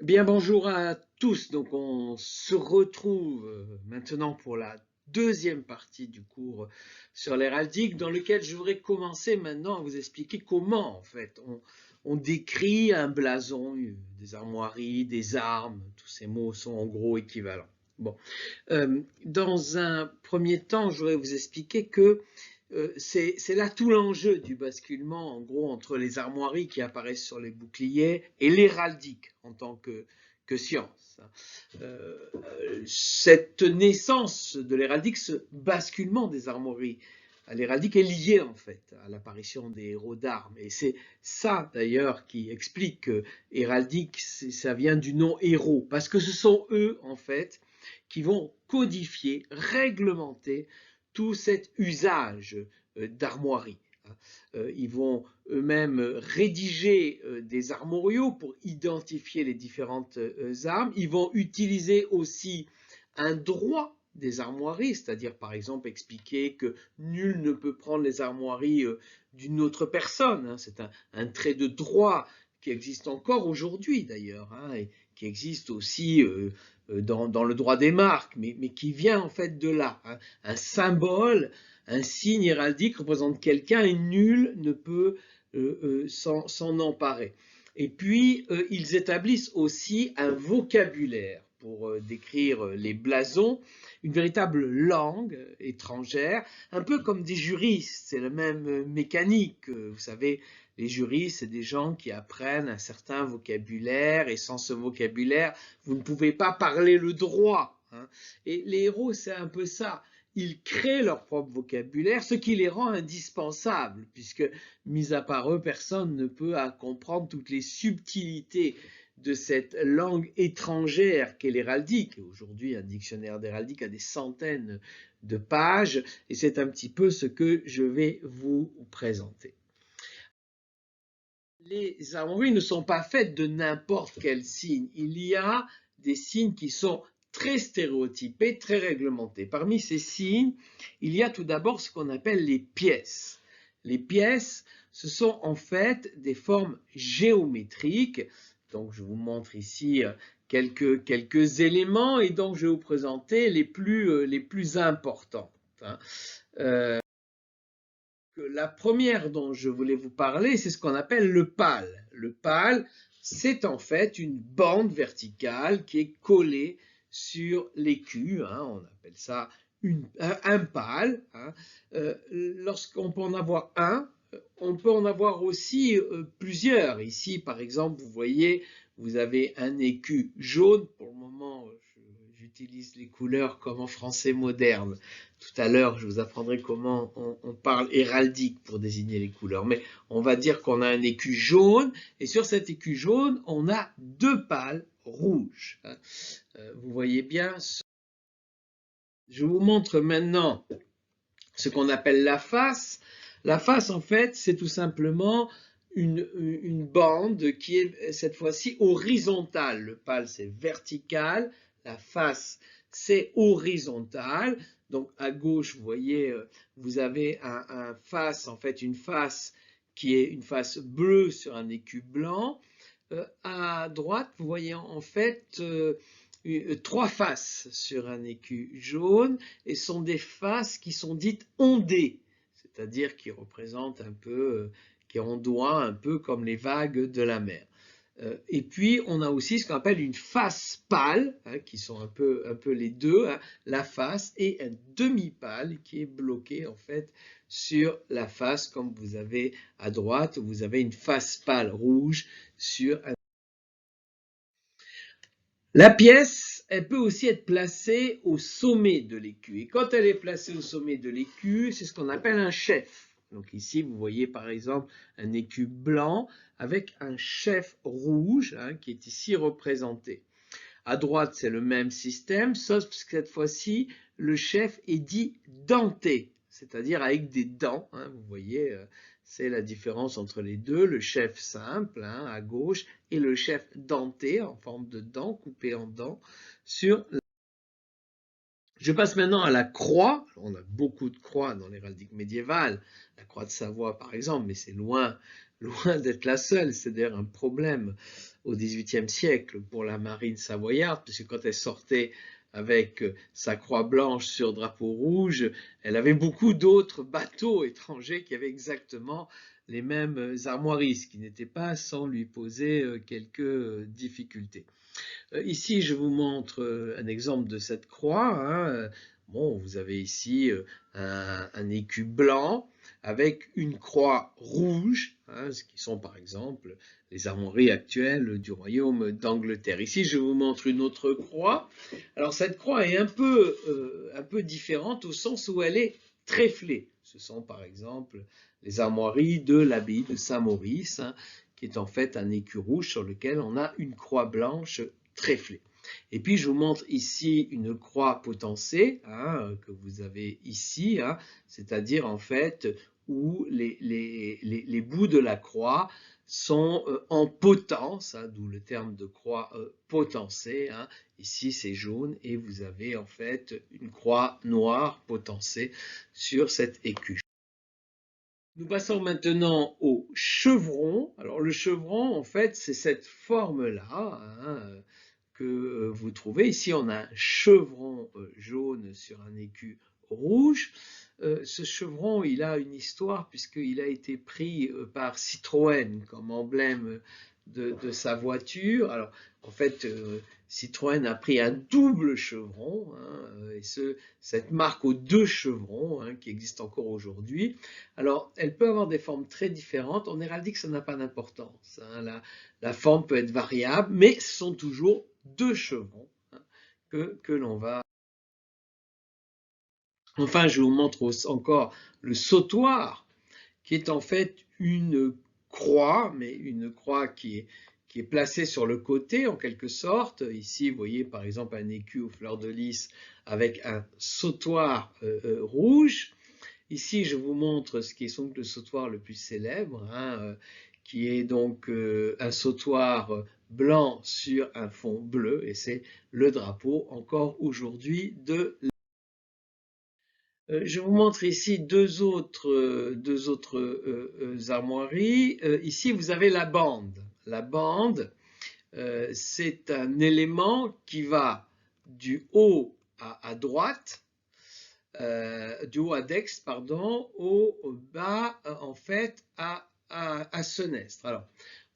Bien, bonjour à tous. Donc, on se retrouve maintenant pour la deuxième partie du cours sur l'héraldique, dans lequel je voudrais commencer maintenant à vous expliquer comment, en fait, on décrit un blason, des armoiries, des armes. Tous ces mots sont en gros équivalents. Bon, dans un premier temps, je voudrais vous expliquer que c'est là tout l'enjeu du basculement, en gros, entre les armoiries qui apparaissent sur les boucliers et l'héraldique en tant que science. Cette naissance de l'héraldique, ce basculement des armoiries à l'héraldique est lié en fait à l'apparition des héros d'armes. Et c'est ça d'ailleurs qui explique que héraldique, ça vient du nom héros, parce que ce sont eux en fait qui vont codifier, réglementer tout cet usage d'armoiries. Ils vont eux-mêmes rédiger des armoriaux pour identifier les différentes armes. Ils vont utiliser aussi un droit des armoiries, c'est-à-dire par exemple expliquer que nul ne peut prendre les armoiries d'une autre personne. C'est un trait de droit qui existe encore aujourd'hui d'ailleurs, et qui existe aussi dans le droit des marques, mais qui vient en fait de là. Un symbole, un signe héraldique représente quelqu'un et nul ne peut s'en emparer. Et puis, ils établissent aussi un vocabulaire pour décrire les blasons, une véritable langue étrangère, un peu comme des juristes, c'est la même mécanique. Vous savez, les juristes, c'est des gens qui apprennent un certain vocabulaire, et sans ce vocabulaire, vous ne pouvez pas parler le droit. Et les héros, c'est un peu ça. Ils créent leur propre vocabulaire, ce qui les rend indispensables, puisque, mis à part eux, personne ne peut comprendre toutes les subtilités de cette langue étrangère qu'est l'héraldique. Aujourd'hui, un dictionnaire d'héraldique a des centaines de pages, et c'est un petit peu ce que je vais vous présenter. Les armoiries ne sont pas faites de n'importe quel signe. Il y a des signes qui sont très stéréotypés, très réglementés. Parmi ces signes, il y a tout d'abord ce qu'on appelle les pièces. Les pièces, ce sont en fait des formes géométriques. Donc, je vous montre ici quelques éléments et donc je vais vous présenter les plus importants. La première dont je voulais vous parler, c'est ce qu'on appelle le pal. Le pal, c'est en fait une bande verticale qui est collée sur l'écu, on appelle ça un pal. Lorsqu'on peut en avoir un, on peut en avoir aussi plusieurs. Ici, par exemple, vous voyez, vous avez un écu jaune. Pour le moment, j'utilise les couleurs comme en français moderne. Tout à l'heure, je vous apprendrai comment on parle héraldique pour désigner les couleurs. Mais on va dire qu'on a un écu jaune, et sur cet écu jaune, on a deux pales rouges. Vous voyez bien. Je vous montre maintenant ce qu'on appelle la face. La face, en fait, c'est tout simplement une bande qui est cette fois-ci horizontale. Le pal, c'est vertical. La face, c'est horizontal. Donc, à gauche, vous voyez, vous avez un face, en fait, une face qui est une face bleue sur un écu blanc. À droite, vous voyez en fait trois faces sur un écu jaune, et sont des faces qui sont dites ondées, c'est-à-dire qui représentent un peu, qui ondoient un peu comme les vagues de la mer. Et puis, on a aussi ce qu'on appelle une face pâle, qui sont un peu les deux, la face, et un demi-pâle qui est bloqué en fait sur la face, comme vous avez à droite, vous avez une face pâle rouge sur un... La pièce, elle peut aussi être placée au sommet de l'écu. Et quand elle est placée au sommet de l'écu, c'est ce qu'on appelle un chef. Donc ici, vous voyez par exemple un écu blanc avec un chef rouge, qui est ici représenté. À droite, c'est le même système, sauf que cette fois-ci, le chef est dit denté, c'est-à-dire avec des dents. Vous voyez, c'est la différence entre les deux, le chef simple à gauche et le chef denté en forme de dents, coupé en dents. Je passe maintenant à la croix. On a beaucoup de croix dans l'héraldique médiévale, la croix de Savoie par exemple, mais c'est loin d'être la seule, c'est d'ailleurs un problème. au XVIIIe siècle pour la marine savoyarde, puisque quand elle sortait avec sa croix blanche sur drapeau rouge, elle avait beaucoup d'autres bateaux étrangers qui avaient exactement les mêmes armoiries, ce qui n'était pas sans lui poser quelques difficultés. Ici, je vous montre un exemple de cette croix. Hein. Bon, vous avez ici un écu blanc avec une croix rouge, hein, ce qui sont par exemple les armoiries actuelles du royaume d'Angleterre. Ici, je vous montre une autre croix. Alors, cette croix est un peu différente au sens où elle est tréflée. Ce sont par exemple les armoiries de l'abbaye de Saint-Maurice, hein, qui est en fait un écu rouge sur lequel on a une croix blanche tréflée. Et puis je vous montre ici une croix potencée, hein, que vous avez ici, hein, c'est-à-dire en fait où les bouts de la croix sont en potence, hein, d'où le terme de croix potencée. Hein. Ici c'est jaune et vous avez en fait une croix noire potencée sur cet écu. Nous passons maintenant au chevron. Alors le chevron, en fait, c'est cette forme-là, hein, que vous trouvez. Ici, on a un chevron jaune sur un écu rouge. Ce chevron, il a une histoire puisqu'il a été pris par Citroën comme emblème de sa voiture. Alors, en fait, Citroën a pris un double chevron, hein, et cette marque aux deux chevrons, hein, qui existe encore aujourd'hui. Alors, elle peut avoir des formes très différentes. En héraldique, ça n'a pas d'importance. Hein. La forme peut être variable, mais ce sont toujours deux chevrons, hein, que l'on va. Enfin, je vous montre encore le sautoir, qui est en fait une croix, mais une croix qui est placée sur le côté en quelque sorte. Ici, vous voyez par exemple un écu aux fleurs de lys avec un sautoir rouge. Ici, je vous montre ce qui est sans doute le sautoir le plus célèbre, hein, qui est donc un sautoir blanc sur un fond bleu, et c'est le drapeau encore aujourd'hui de. Je vous montre ici deux autres armoiries. Ici, vous avez la bande. La bande, c'est un élément qui va du haut à droite, du haut à dextre, pardon, au bas, en fait, à senestre. Alors,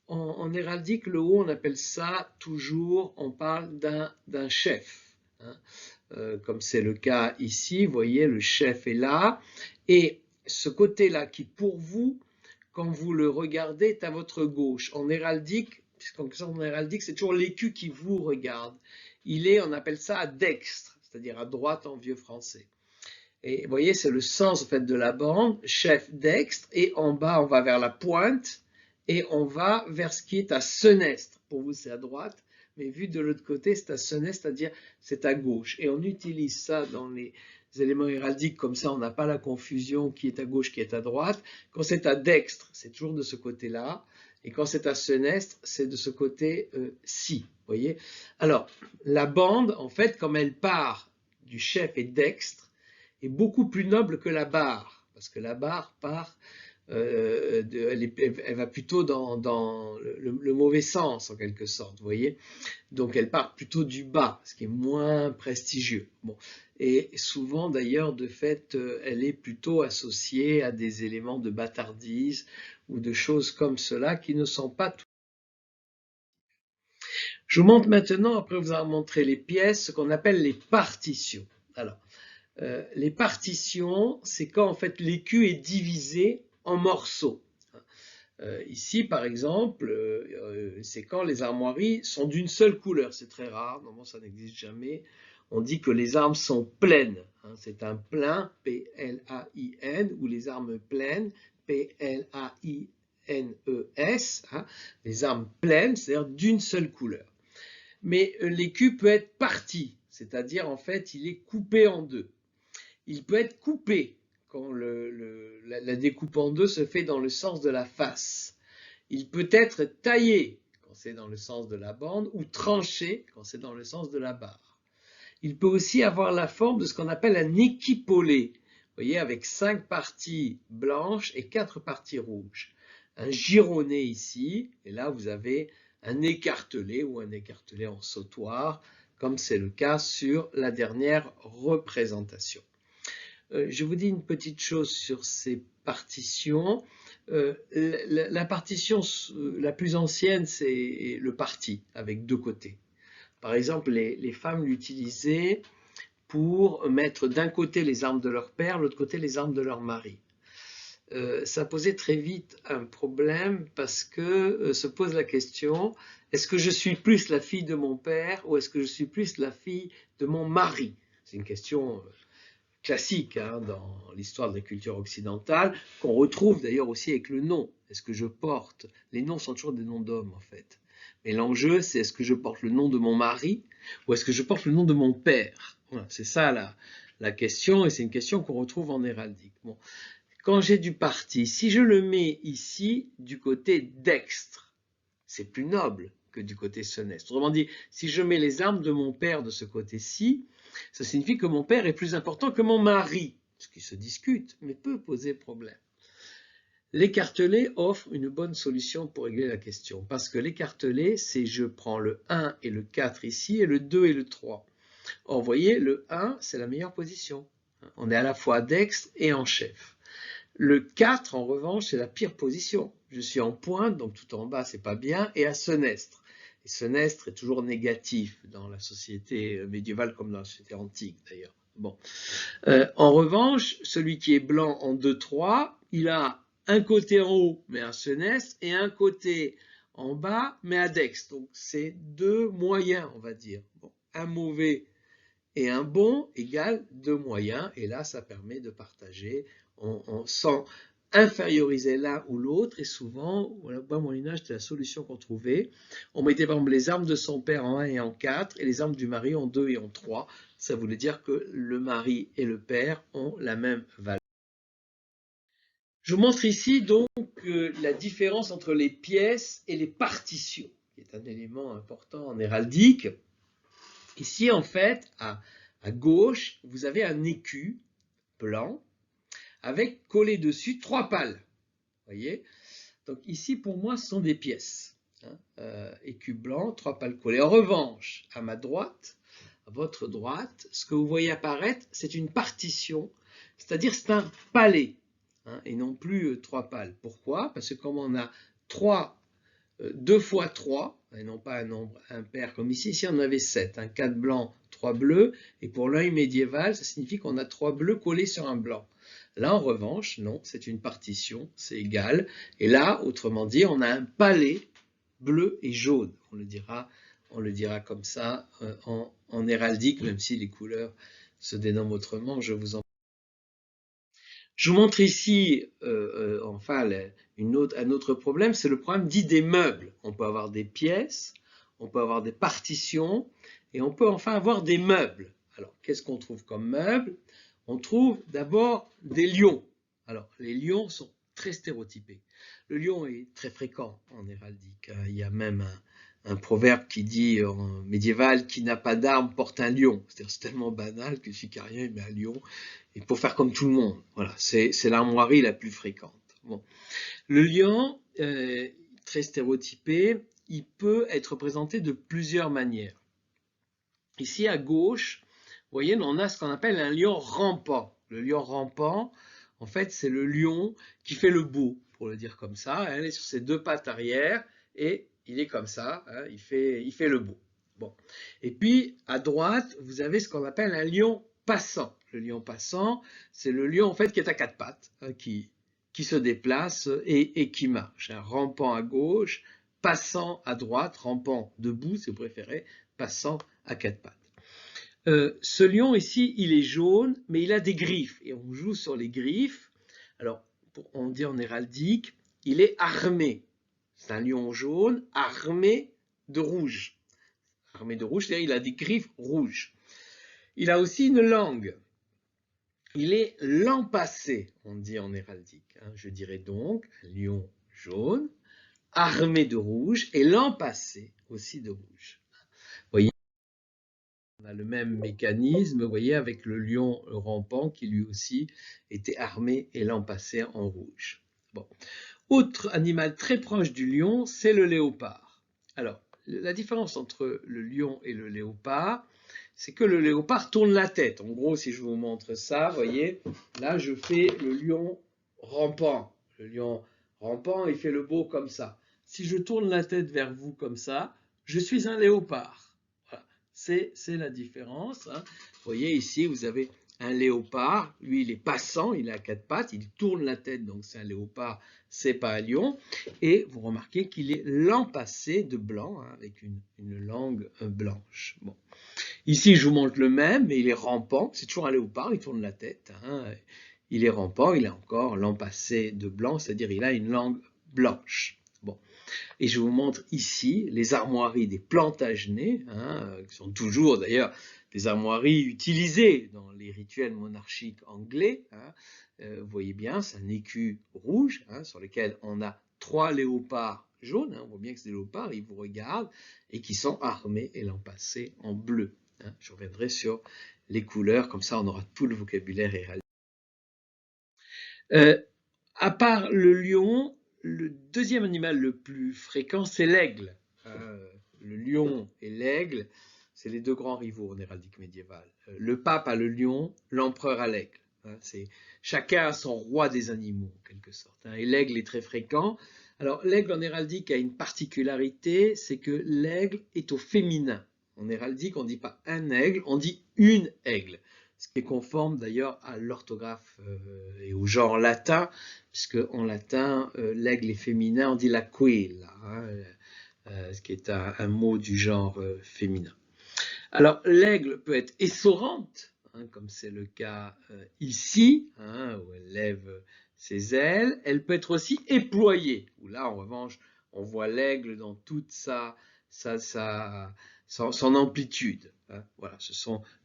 en héraldique, le haut, on appelle ça toujours, on parle d'un chef. Hein. Comme c'est le cas ici, vous voyez, le chef est là. Et ce côté-là, qui pour vous, quand vous le regardez, est à votre gauche. En héraldique, puisqu'en héraldique, c'est toujours l'écu qui vous regarde. Il est, on appelle ça à dextre, c'est-à-dire à droite en vieux français. Et vous voyez, c'est le sens en fait de la bande, chef dextre, et en bas, on va vers la pointe, et on va vers ce qui est à senestre. Pour vous, c'est à droite, mais vu de l'autre côté, c'est à senestre, c'est-à-dire c'est à gauche. Et on utilise ça dans les éléments héraldiques, comme ça on n'a pas la confusion qui est à gauche, qui est à droite. Quand c'est à dextre, c'est toujours de ce côté-là, et quand c'est à senestre, c'est de ce côté-ci. Voyez. Alors, la bande, en fait, comme elle part du chef et dextre, est beaucoup plus noble que la barre, parce que la barre part, elle va plutôt dans le mauvais sens en quelque sorte, vous voyez. Donc elle part plutôt du bas, ce qui est moins prestigieux. Bon. Et souvent d'ailleurs, de fait, elle est plutôt associée à des éléments de bâtardise ou de choses comme cela qui ne sont pas tout. Je vous montre maintenant, après vous avoir montré les pièces, ce qu'on appelle les partitions. Alors, les partitions, c'est quand en fait l'écu est divisé en morceaux. Ici, par exemple, c'est quand les armoiries sont d'une seule couleur. C'est très rare, normalement ça n'existe jamais. On dit que les armes sont pleines. Hein, c'est un plein, P-L-A-I-N, ou les armes pleines, P-L-A-I-N-E-S. Hein, les armes pleines, c'est-à-dire d'une seule couleur. Mais l'écu peut être parti, c'est-à-dire en fait il est coupé en deux. Il peut être coupé quand la découpe en deux se fait dans le sens de la face. Il peut être taillé quand c'est dans le sens de la bande ou tranché quand c'est dans le sens de la barre. Il peut aussi avoir la forme de ce qu'on appelle un équipolé, vous voyez, avec 5 parties blanches et 4 parties rouges. Un gironné ici, et là vous avez un écartelé ou un écartelé en sautoir, comme c'est le cas sur la dernière représentation. Je vous dis une petite chose sur ces partitions. La partition la plus ancienne, c'est le parti, avec deux côtés. Par exemple, les femmes l'utilisaient pour mettre d'un côté les armes de leur père, de l'autre côté les armes de leur mari. Ça posait très vite un problème parce que se pose la question, est-ce que je suis plus la fille de mon père ou est-ce que je suis plus la fille de mon mari? C'est une question classique dans l'histoire de la culture occidentale, qu'on retrouve d'ailleurs aussi avec le nom. Est-ce que je porte? Les noms sont toujours des noms d'hommes en fait. Mais l'enjeu, c'est est-ce que je porte le nom de mon mari ou est-ce que je porte le nom de mon père? Voilà, c'est ça la question, et c'est une question qu'on retrouve en héraldique. Bon. Quand j'ai du parti, si je le mets ici du côté dextre, c'est plus noble que du côté senestre. Autrement dit, si je mets les armes de mon père de ce côté-ci, ça signifie que mon père est plus important que mon mari, ce qui se discute, mais peut poser problème. L'écartelé offre une bonne solution pour régler la question, parce que l'écartelé, c'est je prends le 1 et le 4 ici, et le 2 et le 3. Or, vous voyez, le 1, c'est la meilleure position. On est à la fois dextre et en chef. Le 4, en revanche, c'est la pire position. Je suis en pointe, donc tout en bas, c'est pas bien, et à senestre. Et senestre est toujours négatif dans la société médiévale comme dans la société antique, d'ailleurs. Bon. En revanche, celui qui est blanc en 2-3, il a un côté en haut, mais à senestre, et un côté en bas, mais à dextre. Donc, c'est deux moyens, on va dire. Bon, un mauvais et un bon égale deux moyens, et là, ça permet de partager sans inférioriser l'un ou l'autre, et souvent, au bas Moyen-Âge, c'était la solution qu'on trouvait. On mettait par exemple les armes de son père en 1 et en 4, et les armes du mari en 2 et en 3. Ça voulait dire que le mari et le père ont la même valeur. Je vous montre ici donc la différence entre les pièces et les partitions, qui est un élément important en héraldique. Ici, en fait, à gauche, vous avez un écu blanc avec collé dessus 3 pales. Voyez? Donc ici, pour moi, ce sont des pièces. Écu blanc, 3 pales collées. En revanche, à ma droite, à votre droite, ce que vous voyez apparaître, c'est une partition, c'est-à-dire c'est un palais, et non plus 3 pales. Pourquoi? Parce que comme on a 2 fois 3, et non pas un nombre impair comme ici, ici on avait 7, 4 blancs, 3 bleus, et pour l'œil médiéval, ça signifie qu'on a 3 bleus collés sur un blanc. Là, en revanche, non, c'est une partition, c'est égal. Et là, autrement dit, on a un palais bleu et jaune. On le dira comme ça en héraldique, même si les couleurs se dénomment autrement, je vous en prie. Je vous montre ici, enfin, un autre problème, c'est le problème dit des meubles. On peut avoir des pièces, on peut avoir des partitions, et on peut enfin avoir des meubles. Alors, qu'est-ce qu'on trouve comme meubles? On trouve d'abord des lions. Alors, les lions sont très stéréotypés. Le lion est très fréquent en héraldique. Il y a même un proverbe qui dit en médiéval, qui n'a pas d'arme porte un lion. C'est-à-dire c'est tellement banal que celui qui n'a rien, il met un lion. Et pour faire comme tout le monde. Voilà, c'est l'armoirie la plus fréquente. Bon. Le lion, très stéréotypé, il peut être représenté de plusieurs manières. Ici à gauche, vous voyez, on a ce qu'on appelle un lion rampant. Le lion rampant, en fait, c'est le lion qui fait le beau, pour le dire comme ça. Il est sur ses 2 pattes arrière et il est comme ça, il fait le beau. Bon. Et puis, à droite, vous avez ce qu'on appelle un lion passant. Le lion passant, c'est le lion en fait qui est à 4 pattes, qui se déplace et qui marche. Rampant à gauche, passant à droite, rampant debout si vous préférez, passant à 4 pattes. Ce lion ici, il est jaune, mais il a des griffes, et on joue sur les griffes. Alors, on dit en héraldique, il est armé. C'est un lion jaune armé de rouge. Armé de rouge, c'est-à-dire il a des griffes rouges. Il a aussi une langue. Il est lampassé, on dit en héraldique. Je dirais donc un lion jaune, armé de rouge, et lampassé aussi de rouge. Vous voyez, on a le même mécanisme, vous voyez, avec le lion rampant qui lui aussi était armé et lampassé en rouge. Bon. Autre animal très proche du lion, c'est le léopard. Alors, la différence entre le lion et le léopard, c'est que le léopard tourne la tête. En gros, si je vous montre ça, vous voyez, là, je fais le lion rampant. Le lion rampant, il fait le beau comme ça. Si je tourne la tête vers vous comme ça, je suis un léopard. Voilà. C'est la différence, hein. Vous voyez, ici, vous avez un léopard. Lui, il est passant, il a quatre pattes, il tourne la tête, donc c'est un léopard, c'est pas un lion. Et vous remarquez qu'il est lampassé de blanc, hein, avec une langue blanche. Bon. Ici, je vous montre le même, mais il est rampant. C'est toujours un léopard, il tourne la tête, hein. Il est rampant, il est encore lampassé de blanc, c'est-à-dire il a une langue blanche. Bon. Et je vous montre ici les armoiries des Plantagenets, hein, qui sont toujours d'ailleurs des armoiries utilisées dans les rituels monarchiques anglais, hein. Vous voyez bien, c'est un écu rouge, hein, sur lequel on a 3 léopards jaunes, hein. On voit bien que c'est des léopards, ils vous regardent, et qui sont armés et lampassés en bleu, hein. Je reviendrai sur les couleurs, comme ça on aura tout le vocabulaire héraldique. À part le lion, le deuxième animal le plus fréquent, c'est l'aigle. Le lion et l'aigle, c'est les deux grands rivaux en héraldique médiévale. Le pape a le lion, l'empereur a l'aigle. Chacun a son roi des animaux, en quelque sorte. Et l'aigle est très fréquent. Alors, l'aigle en héraldique a une particularité, c'est que l'aigle est au féminin. En héraldique, on ne dit pas un aigle, on dit une aigle. Ce qui est conforme d'ailleurs à l'orthographe et au genre latin, puisque en latin, l'aigle est féminin, on dit l'aquila, hein, ce qui est un mot du genre féminin. Alors, l'aigle peut être essorante, hein, comme c'est le cas ici, hein, où elle lève ses ailes. Elle peut être aussi éployée, où là, en revanche, on voit l'aigle dans toute son amplitude, hein. Voilà,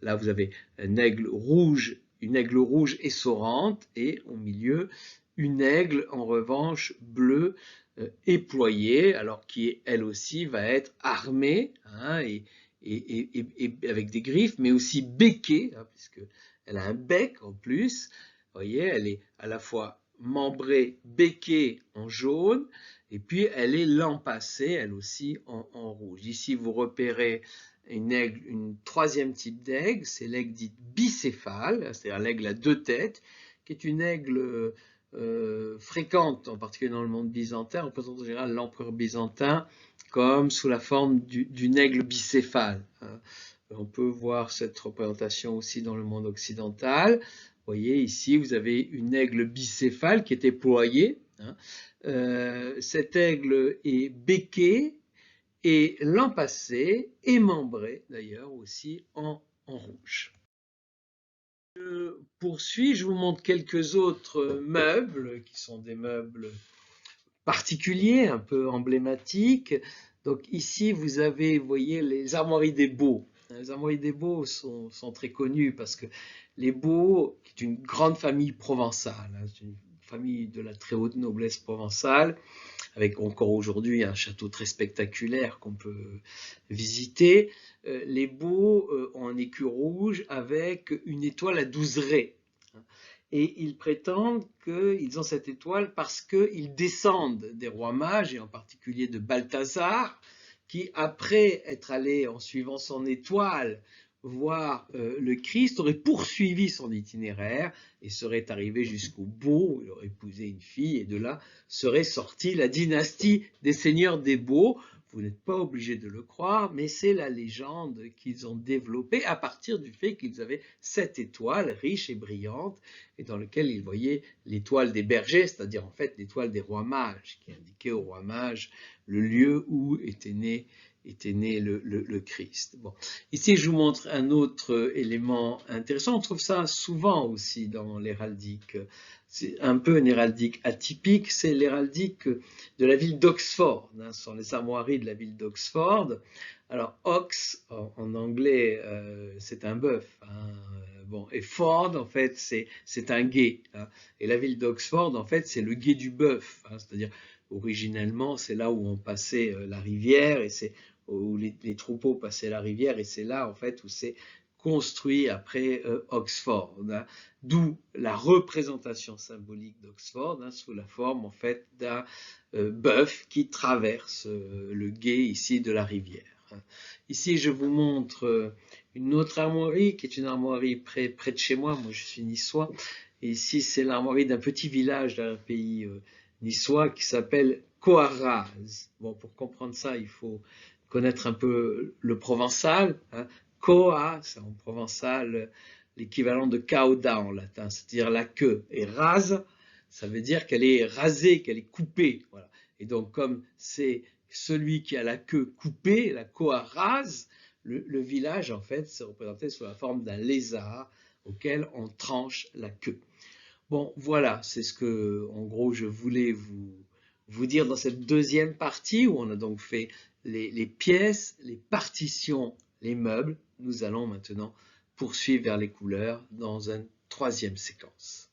là, vous avez une aigle rouge essorante, et au milieu, une aigle, en revanche, bleue, éployée, alors qui, elle aussi, va être armée, hein, et avec des griffes, mais aussi béquée, hein, puisqu'elle a un bec en plus. Vous voyez, elle est à la fois membrée, béquée en jaune, et puis elle est lampassée, elle aussi, en rouge. Ici, vous repérez une troisième type d'aigle, c'est l'aigle dite bicéphale, c'est-à-dire l'aigle à deux têtes, qui est une aigle fréquente, en particulier dans le monde byzantin, représente en général l'empereur byzantin, comme sous la forme d'une aigle bicéphale, hein. On peut voir cette représentation aussi dans le monde occidental. Vous voyez ici, vous avez une aigle bicéphale qui est éployée, hein. Cet aigle est béqué et lampassé et membré d'ailleurs aussi en rouge. Je poursuis, je vous montre quelques autres meubles qui sont des meubles particulier, un peu emblématique. Donc ici, vous avez, vous voyez, les armoiries des Baux. Les armoiries des Baux sont très connues parce que les Baux, qui est une grande famille provençale, hein, c'est une famille de la très haute noblesse provençale, avec encore aujourd'hui un château très spectaculaire qu'on peut visiter. Les Baux ont un écu rouge avec une étoile à 12 raies. Et ils prétendent qu'ils ont cette étoile parce qu'ils descendent des rois mages, et en particulier de Balthazar, qui, après être allé, en suivant son étoile, voir le Christ, aurait poursuivi son itinéraire et serait arrivé jusqu'au Baux, où il aurait épousé une fille, et de là serait sortie la dynastie des seigneurs des Baux. Vous n'êtes pas obligé de le croire, mais c'est la légende qu'ils ont développée à partir du fait qu'ils avaient cette étoile riche et brillante, et dans laquelle ils voyaient l'étoile des bergers, c'est-à-dire en fait l'étoile des rois mages, qui indiquait aux rois mages le lieu où était né le Christ. Bon. Ici, je vous montre un autre élément intéressant. On trouve ça souvent aussi dans l'héraldique. C'est un peu une héraldique atypique, c'est l'héraldique de la ville d'Oxford, hein, ce sont les armoiries de la ville d'Oxford. Alors, Ox, en anglais, c'est un bœuf, hein, bon, et Ford, en fait, c'est un gué, hein. Et la ville d'Oxford, en fait, c'est le gué du bœuf, hein, c'est-à-dire, originellement, c'est là où on passait la rivière, et c'est où les troupeaux passaient la rivière, et c'est là, en fait, où s'est construit après Oxford, hein, d'où la représentation symbolique d'Oxford, hein, sous la forme en fait d'un bœuf qui traverse le gué ici de la rivière. Ici, je vous montre une autre armoirie qui est une armoirie près de chez moi. Moi, je suis niçois. Et ici, c'est l'armoirie d'un petit village d'un pays niçois qui s'appelle Coarraze. Bon, pour comprendre ça, il faut connaître un peu le provençal, hein. Coa, c'est en provençal l'équivalent de cauda en latin, c'est-à-dire la queue. Et rase, ça veut dire qu'elle est rasée, qu'elle est coupée. Voilà. Et donc, comme c'est celui qui a la queue coupée, la coa rase, le village, en fait, c'est représenté sous la forme d'un lézard auquel on tranche la queue. Bon, voilà, c'est ce que, en gros, je voulais vous dire dans cette deuxième partie où on a donc fait les pièces, les partitions, les meubles. Nous allons maintenant poursuivre vers les couleurs dans une troisième séquence.